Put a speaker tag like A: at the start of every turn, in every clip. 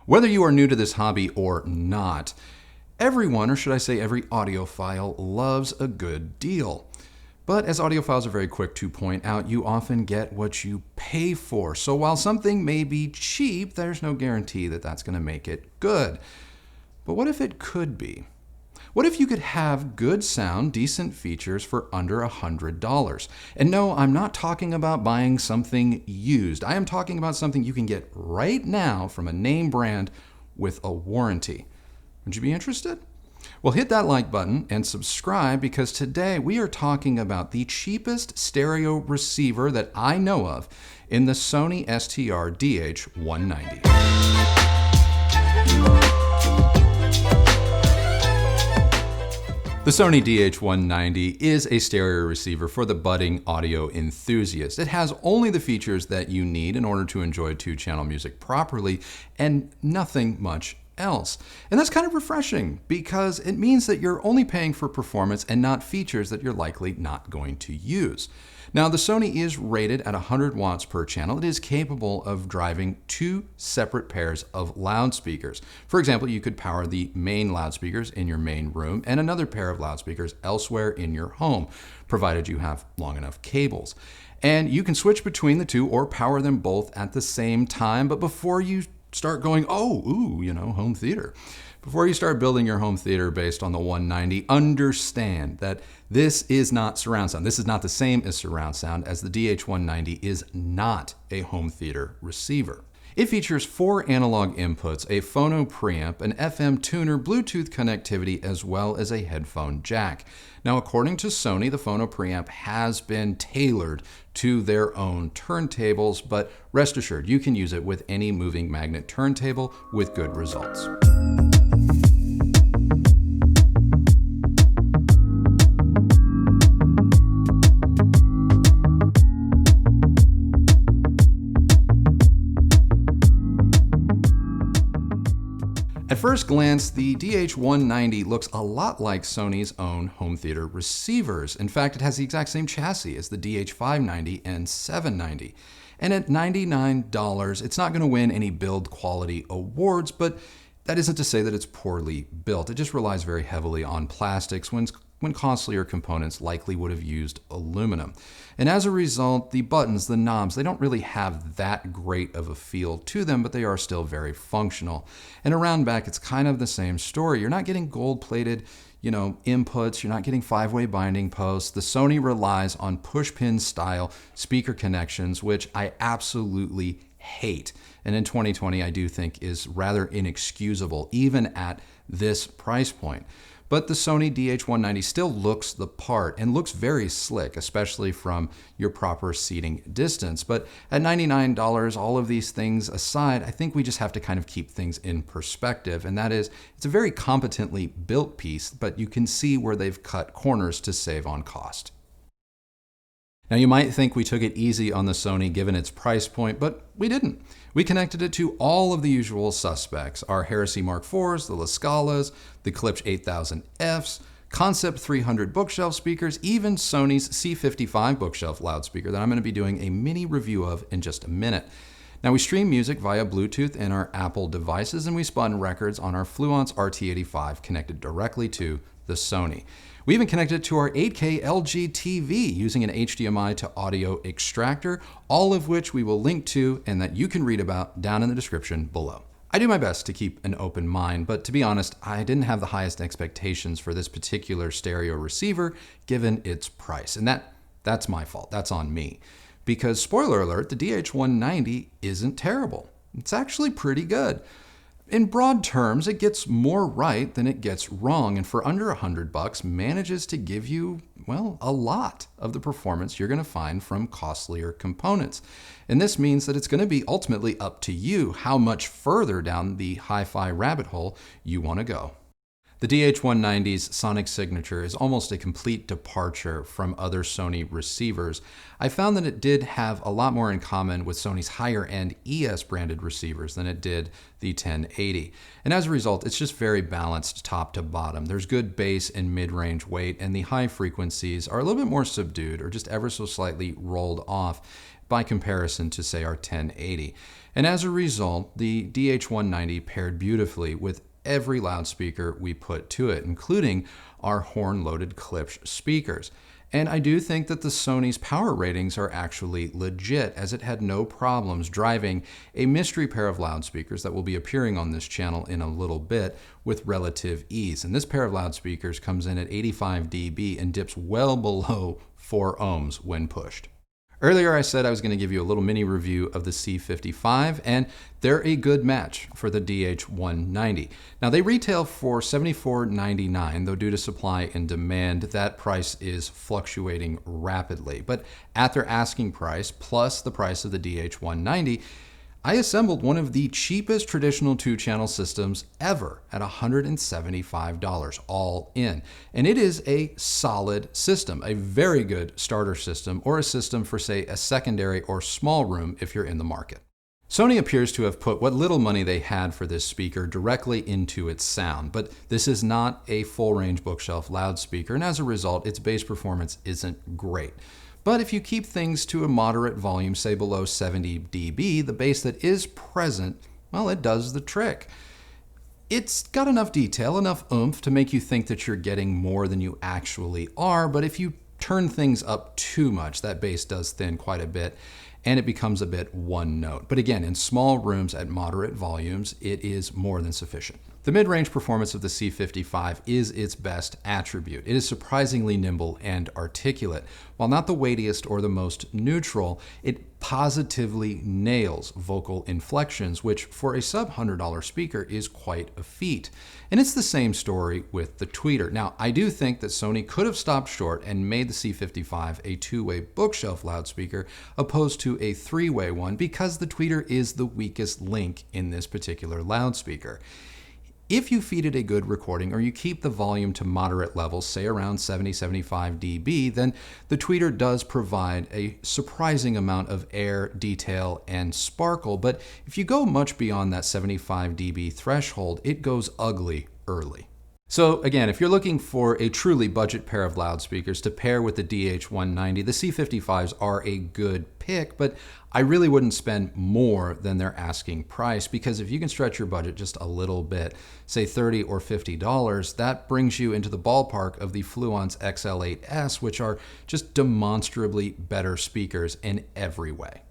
A: Whether you are new to this hobby or not, everyone, or should I say every audiophile, loves a good deal. But as audiophiles are very quick to point out, you often get what you pay for. So while something may be cheap, there's no guarantee that that's going to make it good. But what if it could be? What if you could have good sound, decent features for under $100? And no, I'm not talking about buying something used. I am talking about something you can get right now from a name brand with a warranty. Would you be interested? Well, hit that like button and subscribe, because today we are talking about the cheapest stereo receiver that I know of in the Sony STRDH190. The Sony DH190 is a stereo receiver for the budding audio enthusiast. It has only the features that you need in order to enjoy two-channel music properly and nothing much else. And that's kind of refreshing, because it means that you're only paying for performance and not features that you're likely not going to use. Now, the Sony is rated at 100 watts per channel. It is capable of driving two separate pairs of loudspeakers. For example, you could power the main loudspeakers in your main room and another pair of loudspeakers elsewhere in your home, provided you have long enough cables. And you can switch between the two or power them both at the same time. But before you start going, home theater. Before you start building your home theater based on the 190, understand that this is not surround sound. This is not the same as surround sound, as the DH190 is not a home theater receiver. It features 4 analog inputs, a phono preamp, an FM tuner, Bluetooth connectivity, as well as a headphone jack. Now, according to Sony, the phono preamp has been tailored to their own turntables, but rest assured, you can use it with any moving magnet turntable with good results. At first glance, the DH190 looks a lot like Sony's own home theater receivers. In fact, it has the exact same chassis as the DH590 and 790. And at $99, it's not going to win any build quality awards, but that isn't to say that it's poorly built. It just relies very heavily on plastics when costlier components likely would have used aluminum. And as a result, the buttons, the knobs, they don't really have that great of a feel to them, but they are still very functional. And around back, it's kind of the same story. You're not getting gold-plated, inputs. You're not getting 5-way binding posts. The Sony relies on push-pin style speaker connections, which I absolutely hate. And in 2020, I do think is rather inexcusable, even at this price point. But the Sony DH190 still looks the part and looks very slick, especially from your proper seating distance. But at $99, all of these things aside, I think we just have to kind of keep things in perspective. And that is, it's a very competently built piece, but you can see where they've cut corners to save on cost. Now, you might think we took it easy on the Sony given its price point, but we didn't. We connected it to all of the usual suspects: our Heresy Mark IVs, the La Scalas, the Klipsch 8000Fs, Concept 300 bookshelf speakers, even Sony's C55 bookshelf loudspeaker that I'm going to be doing a mini review of in just a minute. Now, we stream music via Bluetooth in our Apple devices, and we spun records on our Fluence RT85 connected directly to the Sony. We even connected it to our 8K LG TV using an HDMI to audio extractor, all of which we will link to and that you can read about down in the description below. I do my best to keep an open mind, but to be honest, I didn't have the highest expectations for this particular stereo receiver given its price. And that's my fault. That's on me. Because, spoiler alert, the DH190 isn't terrible. It's actually pretty good. In broad terms, it gets more right than it gets wrong, and for under $100 manages to give you, a lot of the performance you're going to find from costlier components. And this means that it's going to be ultimately up to you how much further down the hi-fi rabbit hole you want to go. The DH190's sonic signature is almost a complete departure from other Sony receivers. I found that it did have a lot more in common with Sony's higher-end ES branded receivers than it did the 1080. And as a result, it's just very balanced top to bottom. There's good bass and mid-range weight, and the high frequencies are a little bit more subdued or just ever so slightly rolled off. by comparison to, say, our 1080. And as a result, the DH190 paired beautifully with every loudspeaker we put to it, including our horn-loaded Klipsch speakers. And I do think that the Sony's power ratings are actually legit, as it had no problems driving a mystery pair of loudspeakers that will be appearing on this channel in a little bit with relative ease. And this pair of loudspeakers comes in at 85 dB and dips well below 4 ohms when pushed. Earlier I said I was going to give you a little mini review of the C55, and they're a good match for the DH190. Now they retail for $74.99, though due to supply and demand, that price is fluctuating rapidly. But at their asking price, plus the price of the DH190, I assembled one of the cheapest traditional 2-channel systems ever at $175 all in. And it is a solid system, a very good starter system, or a system for, say, a secondary or small room if you're in the market. Sony appears to have put what little money they had for this speaker directly into its sound, but this is not a full-range bookshelf loudspeaker, and as a result, its bass performance isn't great. But if you keep things to a moderate volume, say below 70 dB, the bass that is present, well, it does the trick. It's got enough detail, enough oomph to make you think that you're getting more than you actually are, but if you turn things up too much, that bass does thin quite a bit, and it becomes a bit one note. But again, in small rooms at moderate volumes, it is more than sufficient. The mid-range performance of the C55 is its best attribute. It is surprisingly nimble and articulate. While not the weightiest or the most neutral, it positively nails vocal inflections, which for a sub-$100 speaker is quite a feat. And it's the same story with the tweeter. Now, I do think that Sony could have stopped short and made the C55 a 2-way bookshelf loudspeaker opposed to a 3-way one, because the tweeter is the weakest link in this particular loudspeaker. If you feed it a good recording, or you keep the volume to moderate levels, say around 70-75 dB, then the tweeter does provide a surprising amount of air, detail, and sparkle. But if you go much beyond that 75 dB threshold, it goes ugly early. So again, if you're looking for a truly budget pair of loudspeakers to pair with the DH190, the C55s are a good pick, but I really wouldn't spend more than their asking price, because if you can stretch your budget just a little bit, say $30 or $50, that brings you into the ballpark of the Fluence XL8S, which are just demonstrably better speakers in every way.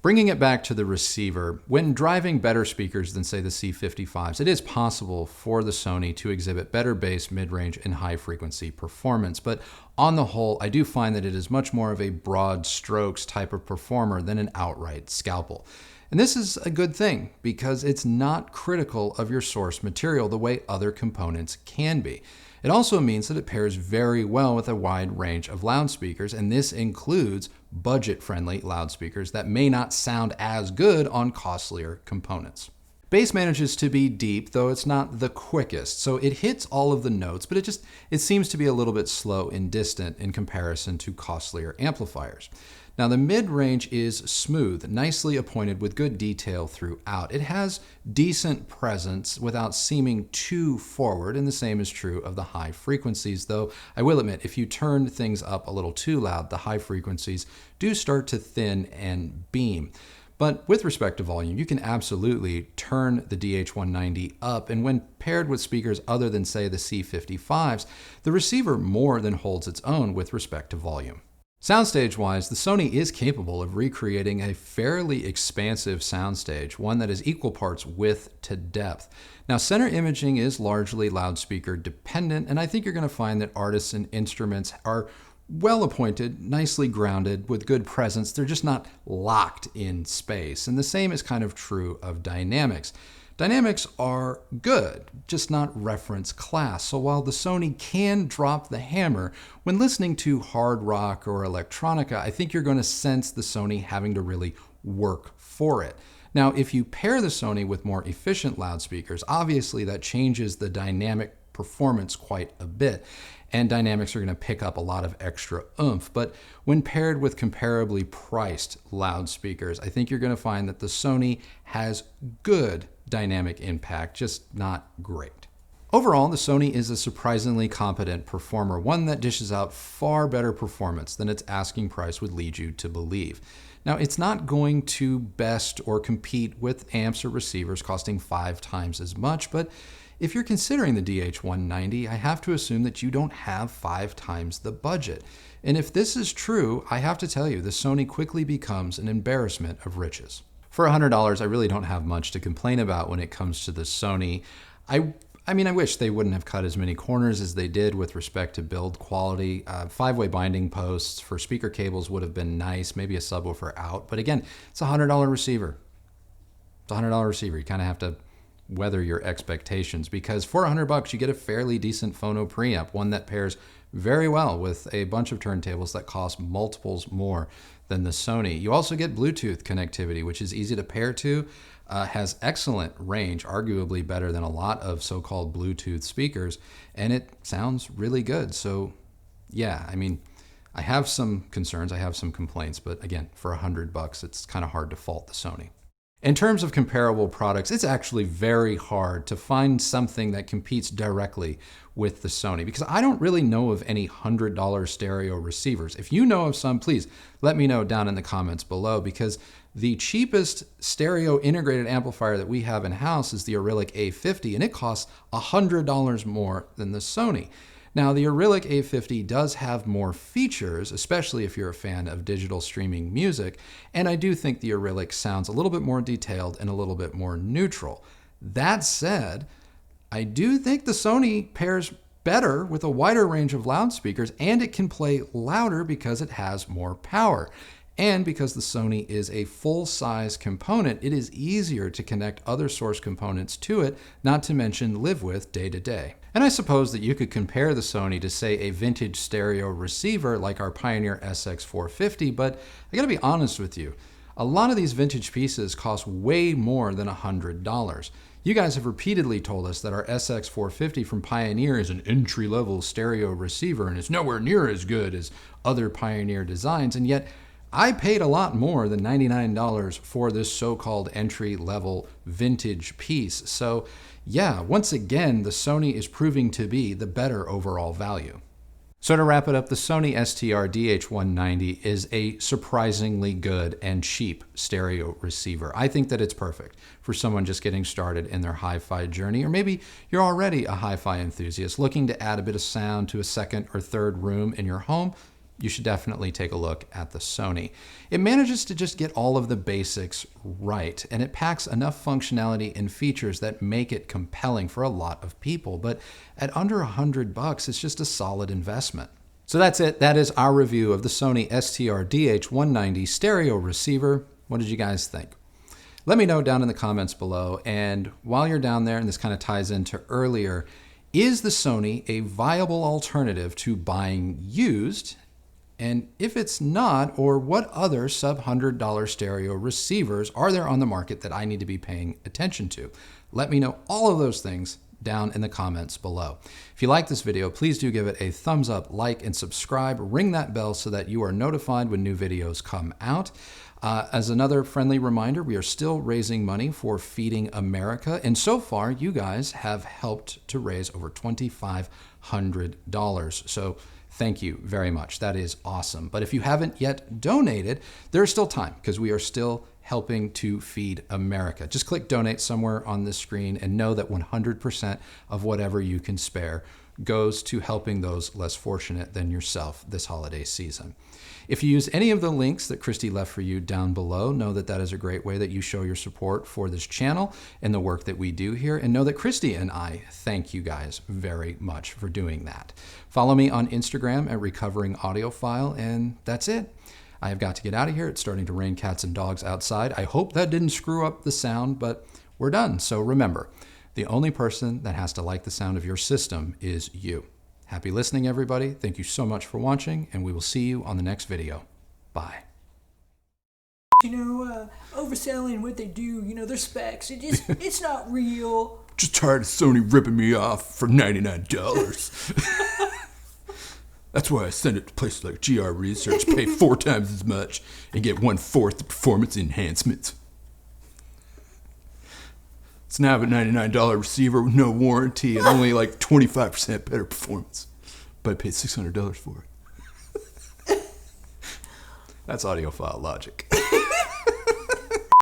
A: Bringing it back to the receiver, when driving better speakers than, say, the C55s, it is possible for the Sony to exhibit better bass, mid-range, and high-frequency performance. But on the whole, I do find that it is much more of a broad strokes type of performer than an outright scalpel. And this is a good thing, because it's not critical of your source material the way other components can be. It also means that it pairs very well with a wide range of loudspeakers, and this includes budget-friendly loudspeakers that may not sound as good on costlier components. Bass manages to be deep, though it's not the quickest, so it hits all of the notes, but it seems to be a little bit slow and distant in comparison to costlier amplifiers. Now the mid-range is smooth, nicely appointed with good detail throughout. It has decent presence without seeming too forward, and the same is true of the high frequencies, though I will admit, if you turn things up a little too loud, the high frequencies do start to thin and beam. But with respect to volume, you can absolutely turn the DH190 up, and when paired with speakers other than, say, the C55s, the receiver more than holds its own with respect to volume. Soundstage-wise, the Sony is capable of recreating a fairly expansive soundstage, one that is equal parts width to depth. Now, center imaging is largely loudspeaker dependent, and I think you're going to find that artists and instruments are well appointed, nicely grounded, with good presence. They're just not locked in space. And the same is kind of true of dynamics. Dynamics are good, just not reference class. So while the Sony can drop the hammer, when listening to hard rock or electronica, I think you're going to sense the Sony having to really work for it. Now, if you pair the Sony with more efficient loudspeakers, obviously that changes the dynamic performance quite a bit, and dynamics are going to pick up a lot of extra oomph. But when paired with comparably priced loudspeakers, I think you're going to find that the Sony has good dynamic impact, just not great. Overall, the Sony is a surprisingly competent performer, one that dishes out far better performance than its asking price would lead you to believe. Now, it's not going to best or compete with amps or receivers costing 5 times as much, but if you're considering the DH190, I have to assume that you don't have 5 times the budget. And if this is true, I have to tell you, the Sony quickly becomes an embarrassment of riches. For $100, I really don't have much to complain about when it comes to the Sony. I mean, I wish they wouldn't have cut as many corners as they did with respect to build quality. 5-way binding posts for speaker cables would have been nice, maybe a subwoofer out. But again, it's a $100 receiver. It's a $100 receiver. You kind of have to weather your expectations, because for $100 you get a fairly decent phono preamp, one that pairs very well with a bunch of turntables that cost multiples more than the Sony. You also get Bluetooth connectivity, which is easy to pair to, has excellent range, arguably better than a lot of so-called Bluetooth speakers, and it sounds really good. So yeah, I mean, I have some concerns, I have some complaints, but again, for $100, it's kind of hard to fault the Sony. In terms of comparable products, it's actually very hard to find something that competes directly with the Sony, because I don't really know of any $100 stereo receivers. If you know of some, please let me know down in the comments below, because the cheapest stereo integrated amplifier that we have in-house is the Auralic A50, and it costs $100 more than the Sony. Now, the Auralic A50 does have more features, especially if you're a fan of digital streaming music, and I do think the Auralic sounds a little bit more detailed and a little bit more neutral. That said, I do think the Sony pairs better with a wider range of loudspeakers, and it can play louder because it has more power. And because the Sony is a full-size component, it is easier to connect other source components to it, not to mention live with day to day. And I suppose that you could compare the Sony to, say, a vintage stereo receiver like our Pioneer SX450, but I gotta be honest with you, a lot of these vintage pieces cost way more than $100. You guys have repeatedly told us that our SX450 from Pioneer is an entry-level stereo receiver and is nowhere near as good as other Pioneer designs, and yet I paid a lot more than $99 for this so-called entry-level vintage piece. So yeah, once again, the Sony is proving to be the better overall value. So to wrap it up, the Sony STRDH190 is a surprisingly good and cheap stereo receiver. I think that it's perfect for someone just getting started in their hi-fi journey, or maybe you're already a hi-fi enthusiast looking to add a bit of sound to a second or third room in your home. You should definitely take a look at the Sony. It manages to just get all of the basics right, and it packs enough functionality and features that make it compelling for a lot of people. But at under $100, it's just a solid investment. So that's it. That is our review of the Sony STRDH190 stereo receiver. What did you guys think? Let me know down in the comments below. And while you're down there, and this kind of ties into earlier, is the Sony a viable alternative to buying used? And if it's not, or what other sub-$100 stereo receivers are there on the market that I need to be paying attention to? Let me know all of those things down in the comments below. If you like this video, please do give it a thumbs up, like, and subscribe. Ring that bell so that you are notified when new videos come out. As another friendly reminder, we are still raising money for Feeding America, and so far you guys have helped to raise over $2,500. So thank you very much. That is awesome. But if you haven't yet donated, there's still time, because we are still helping to feed America. Just click donate somewhere on this screen and know that 100% of whatever you can spare goes to helping those less fortunate than yourself this holiday season. If you use any of the links that Christy left for you down below, know that that is a great way that you show your support for this channel and the work that we do here, and know that Christy and I thank you guys very much for doing that. Follow me on Instagram at Recovering Audiophile, and that's it. I have got to get out of here. It's starting to rain cats and dogs outside. I hope that didn't screw up the sound, but we're done. So remember, the only person that has to like the sound of your system is you. Happy listening, everybody. Thank you so much for watching, and we will see you on the next video. Bye.
B: You know, overselling what they do, you know, their specs, it's not real.
C: Just tired of Sony ripping me off for $99. That's why I send it to places like GR Research, pay 4 times as much, and get 1/4 the performance enhancements. It's now a $99 receiver with no warranty and only like 25% better performance. But I paid $600 for it.
A: That's audiophile logic.